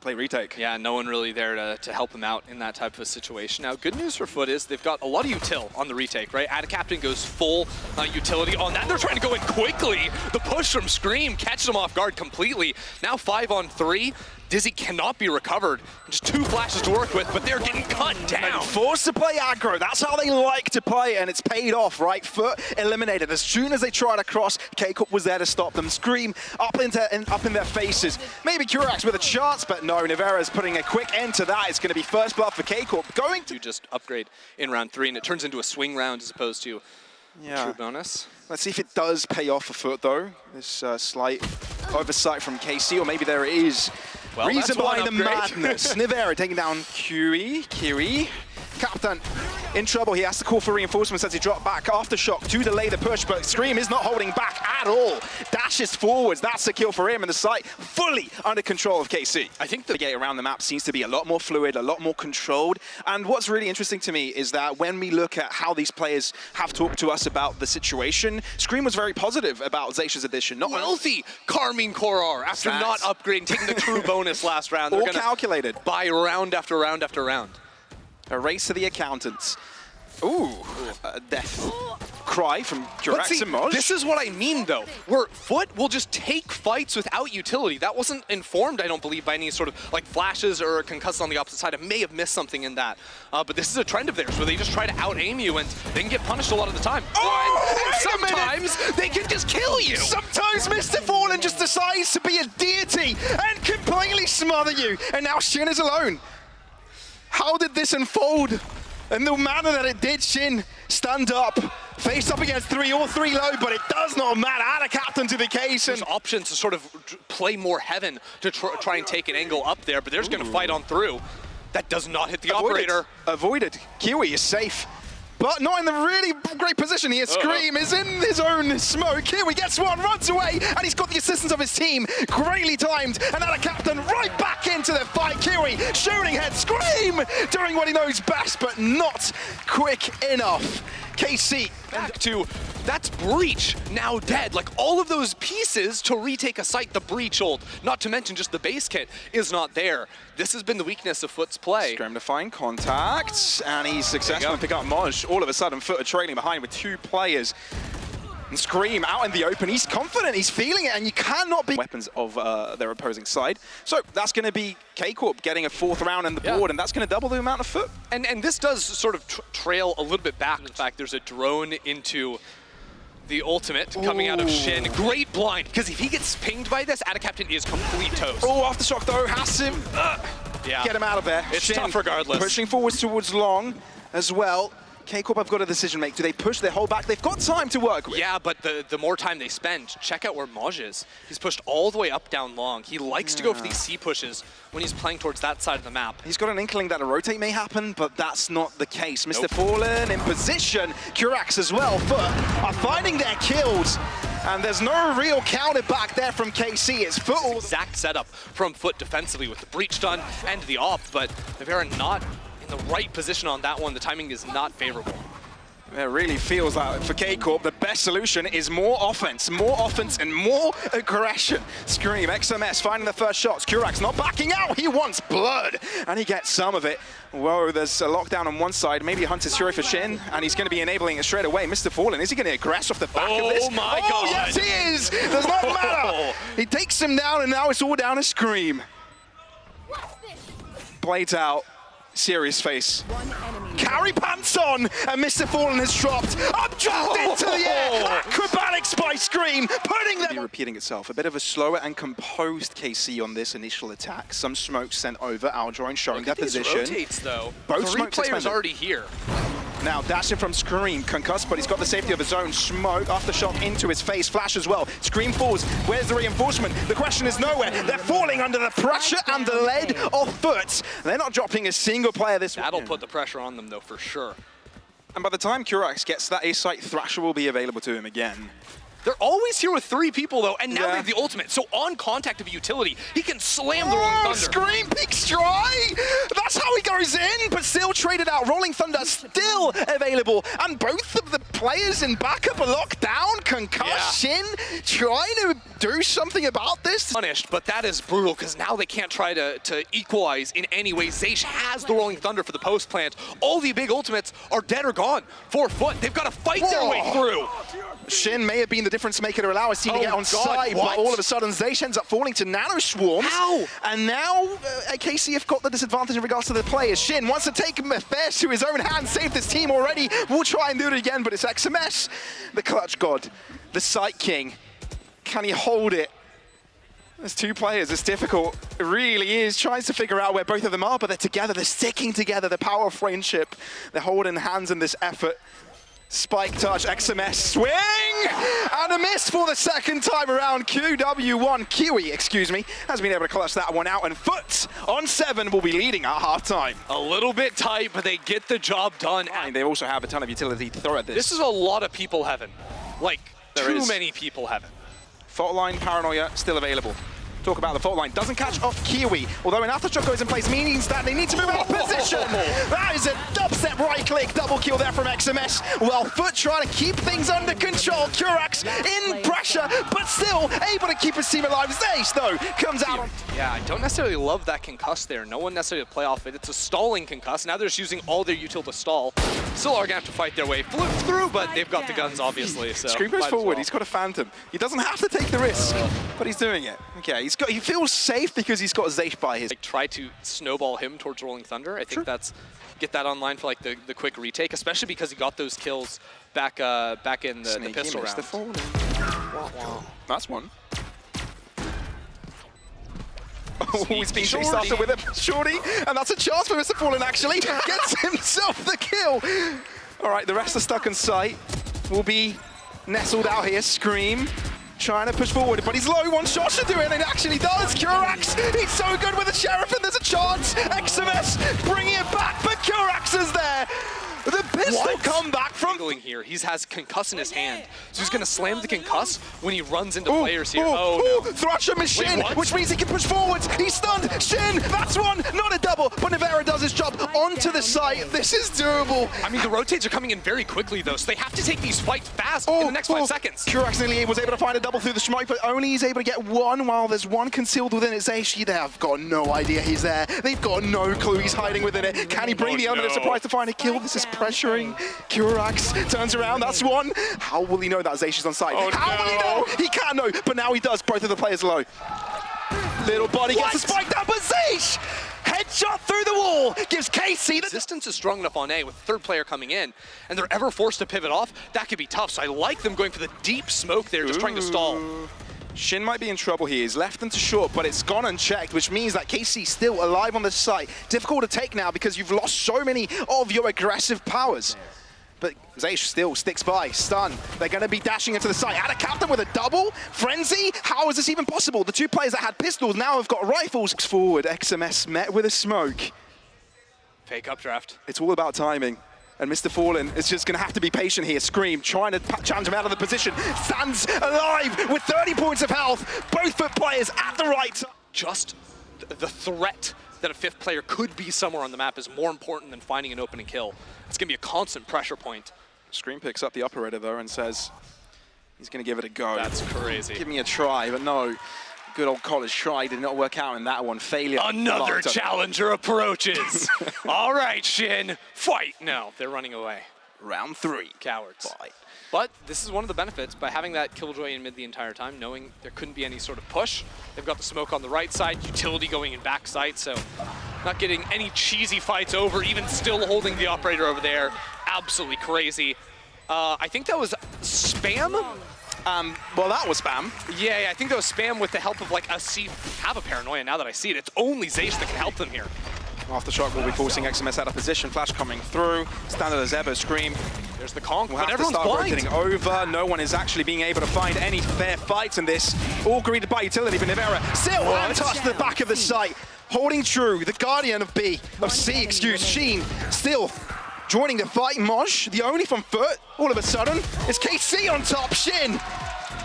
play retake. Yeah, no one really there to help him out in that type of a situation. Now, good news for FUT is they've got a lot of util on the retake, right? Captain goes full utility on that. They're trying to go in quickly. The push from Scream catches them off guard completely. Now 5-on-3. Dizzy cannot be recovered. Just 2 flashes to work with, but they're getting cut down. And forced to play aggro. That's how they like to play, and it's paid off, right? FUT eliminated. As soon as they tried to cross, K-Corp was there to stop them. Scream up in their faces. Maybe Kurax with a chance, but no. Nivera's putting a quick end to that. It's going to be first blood for K-Corp. Going to just upgrade in round 3, and it turns into a swing round as opposed to true bonus. Let's see if it does pay off for FUT, though. This slight oversight from KC, or maybe there is. Well, reason behind the madness. Nivera taking down Kiri. Captain in trouble. He has to call for reinforcements as he dropped back. Aftershock to delay the push, but Scream is not holding back at all. Dashes forwards. That's a kill for him, and the site fully under control of KC. I think the gate around the map seems to be a lot more fluid, a lot more controlled. And what's really interesting to me is that when we look at how these players have talked to us about the situation, Scream was very positive about Zacia's addition. Not wealthy Karmine Corp after not upgrading, taking the true bonus last round. They're all calculated. Buy round after round after round. A race to the accountants. Ooh, death cry from Kurax and Moj. This is what I mean, though, where FUT will just take fights without utility. That wasn't informed, I don't believe, by any sort of like flashes or concussions on the opposite side. I may have missed something in that. But this is a trend of theirs where they just try to out-aim you and they can get punished a lot of the time. Oh, and sometimes they can just kill you. Sometimes Mr. Fallen just decides to be a deity and completely smother you. And now Shin is alone. How did this unfold? And the manner that it did, Shin stand up, face up against 3 or 3 low, but it does not matter. Add a captain to the case. There's options to sort of play more heaven to try and take an angle up there, but they're just going to fight on through. That does not hit the operator. Avoided. Kiwi is safe, but not in the really great position here. Scream is in his own smoke. Kiwi gets one, runs away, and he's got the assistance of his team. Greatly timed, and now the captain right back into the fight. Kiwi shooting head, Scream doing what he knows best, but not quick enough. KC back to, that's Breach now dead. Like all of those pieces to retake a site, the Breach ult, not to mention just the base kit, is not there. This has been the weakness of FUT's play. Scream to find contact, and he's successful to pick up Moj. All of a sudden, FUT are trailing behind with 2 players. And Scream out in the open, he's confident, he's feeling it, and you cannot be weapons of their opposing side. So that's going to be K-Corp getting a 4th round on the board, and that's going to double the amount of FUT. And this does sort of trail a little bit back. In fact, there's a drone into the ultimate coming out of Shin. Great blind, because if he gets pinged by this, Captain is complete toast. Oh, Aftershock though, has him. Get him out of there. It's Shin tough regardless. Pushing forwards towards Long as well. K-Corp have got a decision to make. Do they push, they hold back? They've got time to work with. Yeah, but the more time they spend, check out where Moj is. He's pushed all the way up, down long. He likes to go for these C pushes when he's playing towards that side of the map. He's got an inkling that a rotate may happen, but that's not the case. Mr. Fallen in position. Kurax as well. FUT are finding their kills. And there's no real counter back there from KC. It's FUT. Exact setup from FUT defensively with the breach done and the op, but Nivera not in the right position on that one. The timing is not favorable. It really feels like for K-Corp, the best solution is more offense and more aggression. Scream, XMS finding the first shots. Kurax not backing out, he wants blood, and he gets some of it. Whoa, there's a lockdown on one side, maybe a Hunter's Fury for Shin, and he's going to be enabling it straight away. Mr. Fallen, is he going to aggress off the back of this? Oh my God! Yes, he is! Does not matter! He takes him down, and now it's all down to Scream. Blades out. Serious face. Carry pants on, and Mr. Fallen has dropped. Up, dropped into the air. Acrobatics by Scream, putting them. Repeating itself. A bit of a slower and composed KC on this initial attack. Some smoke sent over. Aljoin showing their position. Rotates though. Both 3 players already here. Now dashing from Scream, concussed, but he's got the safety of his own. Smoke, Aftershock into his face, flash as well. Scream falls, where's the reinforcement? The question is nowhere. They're falling under the pressure and the lead of FUT. They're not dropping a single player this That'll put the pressure on them though, for sure. And by the time Kurax gets that A-site, Thrasher will be available to him again. They're always here with 3 people though, and now they have the ultimate. So on contact of utility, he can slam the Rolling Thunder. Scream peeks dry! That's how he goes in, but still traded out. Rolling Thunder still available, and both of the players in backup are locked down. Concussion, trying to do something about this. Punished, but that is brutal because now they can't try to equalize in any way. Zaysh has the Rolling Thunder for the post plant. All the big ultimates are dead or gone for FUT. They've got to fight their way through. Shin may have been the difference maker to allow his team to get on side, but all of a sudden Zaysh ends up falling to Nano Swarms. How? And now KC have got the disadvantage in regards to the players. Shin wants to take affairs to his own hands, saved his team already. We'll try and do it again, but it's XMS, the clutch god, the Sight King. Can he hold it? There's two players, it's difficult. It really is. Tries to figure out where both of them are, but they're together, they're sticking together, the power of friendship. They're holding hands in this effort. Spike touch, XMS swing, and a miss for the second time around. Kiwi, excuse me, has been able to clutch that one out, and FUT on 7 will be leading at halftime. A little bit tight, but they get the job done. And they also have a ton of utility to throw at this. This is a lot of people heaven. Like, too many people heaven. Fault line Paranoia still available. Talk about the fault line. Doesn't catch off Kiwi, although an aftershock goes in place, means that they need to move out of position. That is a dubstep right-click double kill there from XMS. Well, FUT trying to keep things under control. Kurax in pressure, but still able to keep his team alive. Zaysh, though, comes out. Yeah, I don't necessarily love that concuss there. No one necessarily to play off it. It's a stalling concuss. Now they're just using all their util to stall. Still are going to have to fight their way through, but they've got the guns, obviously. So Scream goes forward. He's got a Phantom. He doesn't have to take the risk, but he's doing it. Okay, he feels safe because he's got Zaysh by his. Like, try to snowball him towards Rolling Thunder. I think that's get that online for like the quick retake, especially because he got those kills back in the pistol round. That's one. Oh, he's being chased after with a shorty, and that's a chance for Mr. Fallen actually. Gets himself the kill. All right, the rest are stuck in sight. Will be nestled out here. Scream. Trying to push forward, but he's low. One shot should do it, and it actually does. Kurax, he's so good with the Sheriff, and there's a chance. XMS bringing it back, but Kurax is there. The pistol comeback from here. He has concuss in his hand, so he's gonna slam the concuss when he runs into players here. No. Thrasher Shin, which means he can push forwards. He's stunned. Shin, that's one, not a double, but Nivera does his job onto the site. This is doable. I mean, the rotates are coming in very quickly though, so they have to take these fights fast in the next 5 seconds. Kurax nearly was able to find a double through the smoke, but only he's able to get one while there's one concealed within it. Zaysh, they have got no idea he's there. They've got no clue he's hiding within it. Can he bring the element of surprise to find a kill? This is pressuring. Kurax turns around, that's one. How will he know that Zaysh is on site? How will he know? He can't know, but now he does. Both of the players low. Little body gets a spike down, but Zaysh! Headshot through the wall, gives KC the... Resistance is strong enough on A with third player coming in, and they're ever forced to pivot off. That could be tough, so I like them going for the deep smoke there, just trying to stall. Shin might be in trouble here. He's left into short, but it's gone unchecked, which means that KC still alive on the site. Difficult to take now because you've lost so many of your aggressive powers. But Zaysh still sticks by, stun. They're going to be dashing into the site. Add a captain with a double? Frenzy? How is this even possible? The two players that had pistols now have got rifles. Forward, XMS met with a smoke. Fake updraft. It's all about timing. And Mr. Fallen is just going to have to be patient here. Scream, trying to challenge him out of the position. Stands alive with 30 points of health. Both FUT players at the right time. Just the threat that a fifth player could be somewhere on the map is more important than finding an opening kill. It's going to be a constant pressure point. Scream picks up the operator, though, and says he's going to give it a go. That's crazy. Give me a try, but no. Good old college try did not work out in that one. Failure. Another challenger approaches. All right, Shin, fight. No, they're running away. Round 3. Cowards. Fight. But this is one of the benefits by having that Killjoy in mid the entire time, knowing there couldn't be any sort of push. They've got the smoke on the right side, utility going in back side, so not getting any cheesy fights over, even still holding the operator over there. Absolutely crazy. I think that was spam. Well, that was spam. Yeah, I think that was spam with the help of like a C. Have a paranoia now that I see it. It's only Zaysh that can help them here. Aftershock will be forcing XMS out of position. Flash coming through. Standard as ever. Scream. There's the conk, we'll but have everyone's to start blind. rotating over. No one is actually being able to find any fair fights in this. All greeted by utility, but Nivera still untouched the back of the site. Holding true, the guardian of C, Sheen, still joining the fight. Moj, the only from FUT, all of a sudden, it's KC on top. Shin,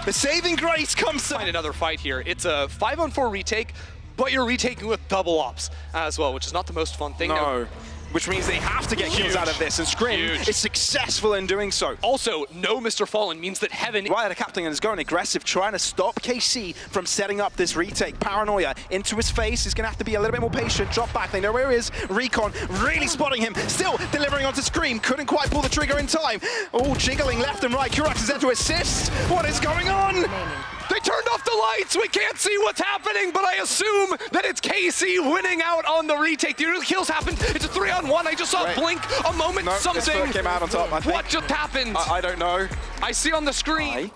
the saving grace comes. Find another fight here. It's a 5-on-4 retake, but you're retaking with double ops as well, which is not the most fun thing. No. which means they have to get kills out of this, and Scrim is successful in doing so. Also, no Mr. Fallen means that Heaven... Right, Captain is going aggressive, trying to stop KC from setting up this retake. Paranoia into his face. He's going to have to be a little bit more patient. Drop back. They know where he is. Recon really spotting him. Still delivering onto Scream. Couldn't quite pull the trigger in time. Oh, jiggling left and right. Kurax is there to assist. What is going on? They turned off the lights. We can't see what's happening, but I assume that it's KC winning out on the retake. The only kills happened. It's a 3-on-1. I just saw Blink a moment. No, something came out on top, I think. What just happened? I don't know. I see on the screen.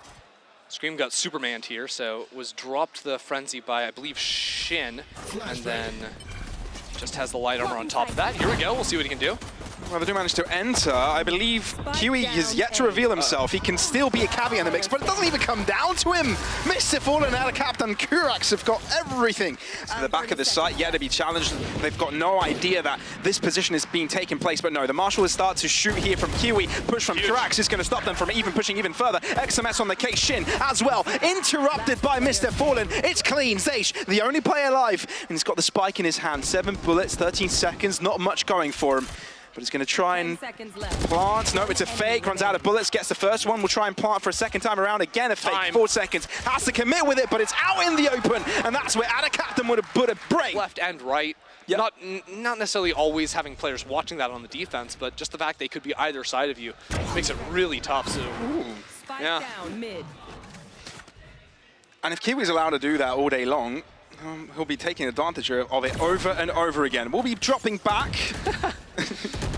Scream got Superman'd here, so was dropped the Frenzy by, I believe, Shin, and then just has the light armor on top of that. Here we go. We'll see what he can do. Well, they do manage to enter. I believe Kiwi is yet to reveal himself. He can still be a caveat in the mix, but it doesn't even come down to him. Mr. Fallen out of Captain Kurax have got everything. To the back of the site, yet to be challenged. They've got no idea that this position is being taken place, but no, the Marshal will start to shoot here from Kiwi. Push from Kurax is going to stop them from even pushing even further. XMS on the case, Shin as well. Interrupted by Mr. Fallen. It's clean. Zeish, the only player alive, and he's got the spike in his hand. 7 bullets, 13 seconds, not much going for him. But he's going to try and plant. No, it's a fake. Runs out of bullets. Gets the first one. Will try and plant for a second time around. Again, a fake. 4 seconds. Has to commit with it, but it's out in the open. And that's where Adacaptain would have put a break. Left and right. Yep. Not necessarily always having players watching that on the defense, but just the fact they could be either side of you makes it really tough. So, yeah. Down mid. And if Kiwi's allowed to do that all day long, he'll be taking advantage of it over and over again. We'll be dropping back.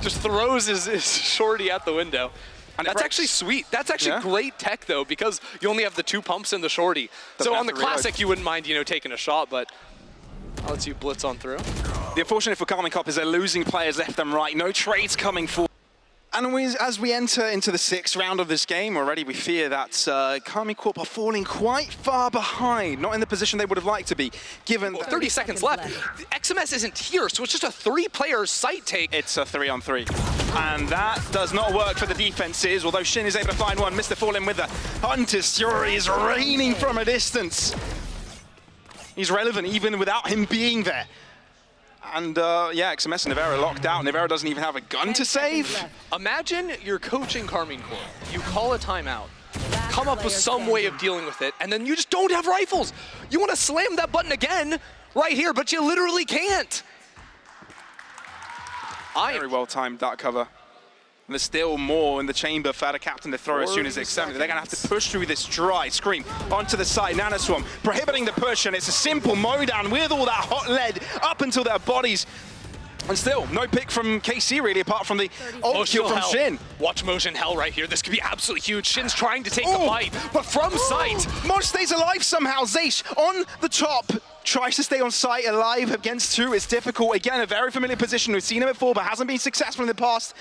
Just throws his shorty out the window. And that's actually sweet. That's actually great tech, though, because you only have the 2 pumps and the shorty. So on the classic, you wouldn't mind, taking a shot, but that lets you blitz on through. The unfortunate for Karmine Corp is they're losing players left and right. No trades coming forward. And as we enter into the 6th round of this game already, we fear that Karmine Corp are falling quite far behind, not in the position they would have liked to be, given 30 seconds left. XMS isn't here, so it's just a 3-player site take. It's a 3-on-3. And that does not work for the defenses, although Shin is able to find one. Mr. Fallen with the Hunter's Fury is raining from a distance. He's relevant even without him being there. And yeah, XMS and Nivera locked out. Nivera doesn't even have a gun to save. Imagine you're coaching Karmine Corp. You call a timeout, come up with some way of dealing with it, and then you just don't have rifles. You want to slam that button again right here, but you literally can't. Very well timed that cover. And there's still more in the chamber for the captain to throw as soon as they accept it. They're going to have to push through this dry Scream onto the side. Nanoswarm prohibiting the push, and it's a simple mowdown with all that hot lead up until their bodies. And still, no pick from KC really, apart from the ult kill from Shin. Watch motion hell right here. This could be absolutely huge. Shin's trying to take the fight, but from sight. Moj stays alive somehow. Zeish on the top. Tries to stay on site alive against 2. It's difficult. Again, a very familiar position. We've seen him before, but hasn't been successful in the past.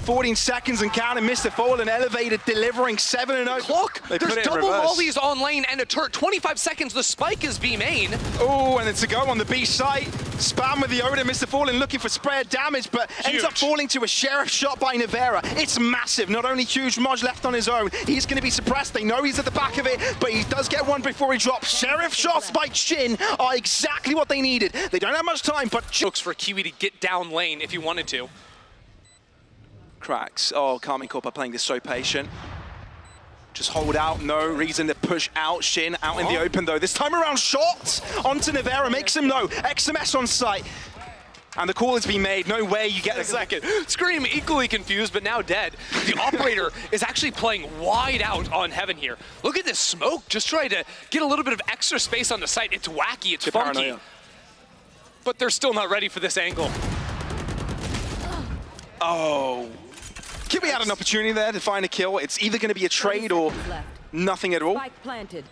14 seconds and counting. Mr. Fallen elevated, delivering 7-0. Clock! There's double volleys on lane and a turret. 25 seconds, the spike is B main. Oh, and it's a go on the B site. Spam with the Odin. Mr. Fallen looking for spread damage, but ends up falling to a Sheriff shot by Nivera. It's massive. Not only huge, Moj left on his own. He's going to be suppressed. They know he's at the back of it, but he does get one before he drops. Sheriff shots by Shin are exactly what they needed. They don't have much time, but... Looks for Kiwi to get down lane if he wanted to. Cracks. Oh, Karmine Corp are playing this so patient. Just hold out, no reason to push out. Shin out in the open though. This time around, shots onto Nivera makes him know. XMS on site. And the call has been made. No way you get a second. Scream equally confused, but now dead. The operator is actually playing wide out on Heaven here. Look at this smoke. Just trying to get a little bit of extra space on the site. It's wacky, it's funky. Paranoia. But they're still not ready for this angle. Oh. Kiwi had an opportunity there to find a kill. It's either going to be a trade or nothing at all.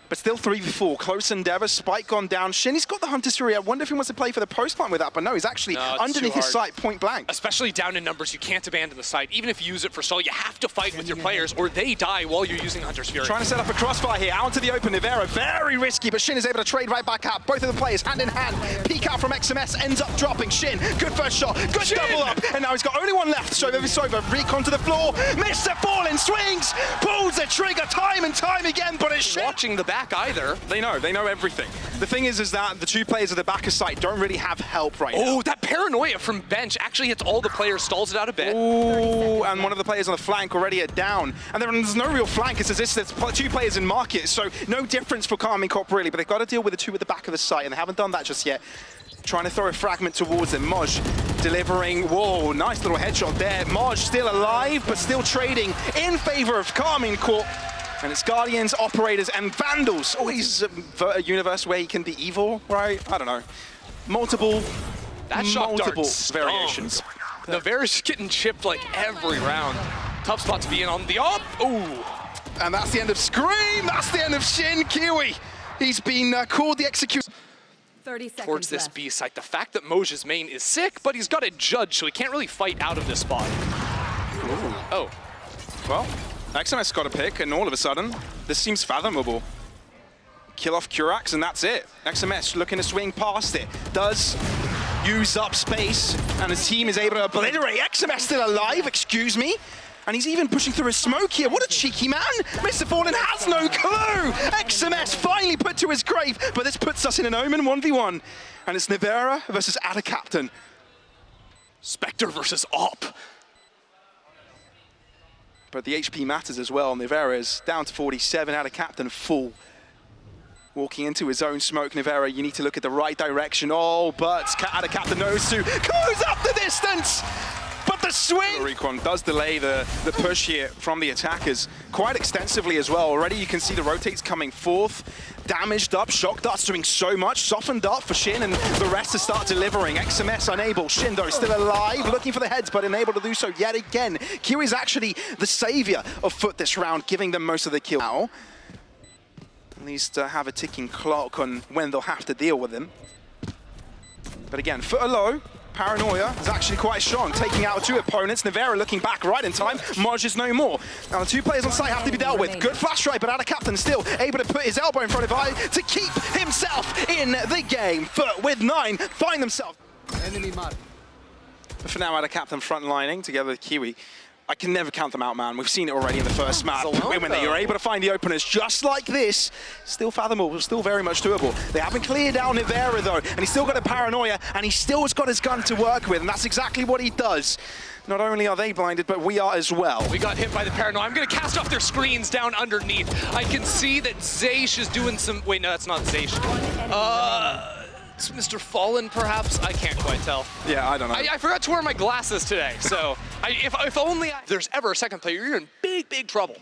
But still 3v4. Close endeavor. Spike gone down. Shinny's got the Hunter's Fury. I wonder if he wants to play for the post plant with that, but no, he's actually underneath his sight, point blank. Especially down in numbers, you can't abandon the site. Even if you use it for stall, you have to fight with your players or they die while you're using Hunter's Fury. Trying to set up a crossfire here. Out into the open. Nivera, very risky, but Shin is able to trade right back out. Both of the players hand in hand. Peek out from XMS, ends up dropping. Shin, good first shot. Good double up. And now he's got only one left. So it's over. Recon to the floor. Mr. Fallen swings, pulls the trigger time and time time again, but it's shit. Watching the back either. They know everything. The thing is that the two players at the back of site don't really have help right now. Oh, that paranoia from bench actually hits all the players, stalls it out a bit. Ooh, and one of the players on the flank already are down. And there's no real flank. It's as if there's two players in market, so no difference for Karmine Corp really, but they've got to deal with the two at the back of the site, and they haven't done that just yet. Trying to throw a fragment towards them. Moj delivering, whoa, nice little headshot there. Moj still alive, but still trading in favor of Karmine Corp. And it's Guardians, Operators, and Vandals. Always a universe where he can be evil, right? I don't know. Multiple variations. Navarre's getting chipped like every round. Tough spot to be in on the op. Ooh. And that's the end of Scream. That's the end of Shin Kiwi. He's been called the executioner. 30 seconds Towards this left. B site. The fact that Moj's main is sick, but he's got a judge, so he can't really fight out of this spot. Ooh. Oh. Well, XMS got a pick, and all of a sudden, this seems fathomable. Kill off Curax, and that's it. XMS looking to swing past it. Does use up space, and his team is able to obliterate. XMS still alive, excuse me. And he's even pushing through a smoke here. What a cheeky man. Mr. Fallen has no clue. XMS finally put to his grave, but this puts us in an Omen 1v1. And it's Nivera versus Ada Captain. Spectre versus Op. But the HP matters as well. Nivera is down to 47, Ada Captain full. Walking into his own smoke, Nivera, you need to look at the right direction. Oh, but Ada Captain knows to close up the distance. But the swing! Recon does delay the push here from the attackers quite extensively as well. Already you can see the rotates coming forth. Damaged up, Shock Dart's doing so much. Softened up for Shin and the rest to start delivering. XMS unable, Shin though still alive, looking for the heads but unable to do so yet again. Q is actually the savior of FUT this round, giving them most of the kill. Now, at least have a ticking clock on when they'll have to deal with him. But again, FUT are low. Paranoia is actually quite strong, taking out two opponents. Nivera looking back right in time. Moj is no more. Now the two players on site have to be dealt with. Good flash right, but Ada Captain still able to put his elbow in front of eye to keep himself in the game. FUT with 9 find themselves. Enemy mark. But for now, Ada Captain frontlining together with Kiwi. I can never count them out, man. We've seen it already in the first map. When they are able to find the openers just like this, still fathomable, still very much doable. They haven't cleared down Nivera though, and he's still got a paranoia, and he still has got his gun to work with, and that's exactly what he does. Not only are they blinded, but we are as well. We got hit by the paranoia. I'm gonna cast off their screens down underneath. I can see that Zaysh is doing some, wait, no, that's not Zaysh. It's Mr. Fallen, perhaps? I can't quite tell. Yeah, I don't know. I forgot to wear my glasses today, so if only there's ever a second player, you're in big, big trouble.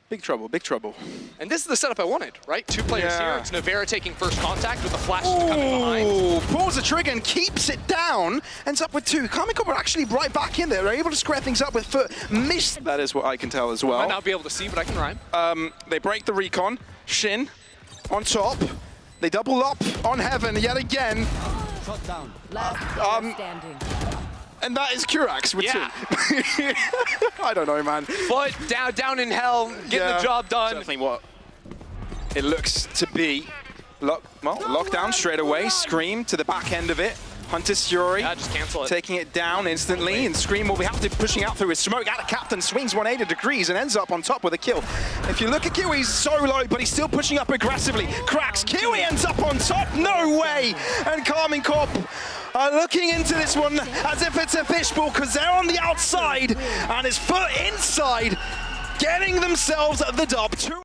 Big trouble, big trouble. And this is the setup I wanted, right? Two players here. It's Nivera taking first contact with the flash coming behind. Pulls the trigger and keeps it down. Ends up with 2. Karmine Corp are actually right back in there. They're able to square things up with FUT. Missed. That is what I can tell as well. I might not be able to see, but I can rhyme. They break the recon. Shin on top. They double up on Heaven yet again. Shot down. Last standing. And that is Curax with 2. I don't know, man. FUT down in hell, getting the job done. Definitely what it looks to be. Lockdown straight away. Scream to the back end of it. Hunter's Fury just cancel it. Taking it down instantly, and Scream will be have to pushing out through his smoke. Ada Captain swings 180 degrees and ends up on top with a kill. If you look at Kiwi, he's so low, but he's still pushing up aggressively. Cracks, Kiwi ends up on top, no way! And Karmine Corp are looking into this one as if it's a fishbowl, because they're on the outside, and it's FUT inside, getting themselves the dub.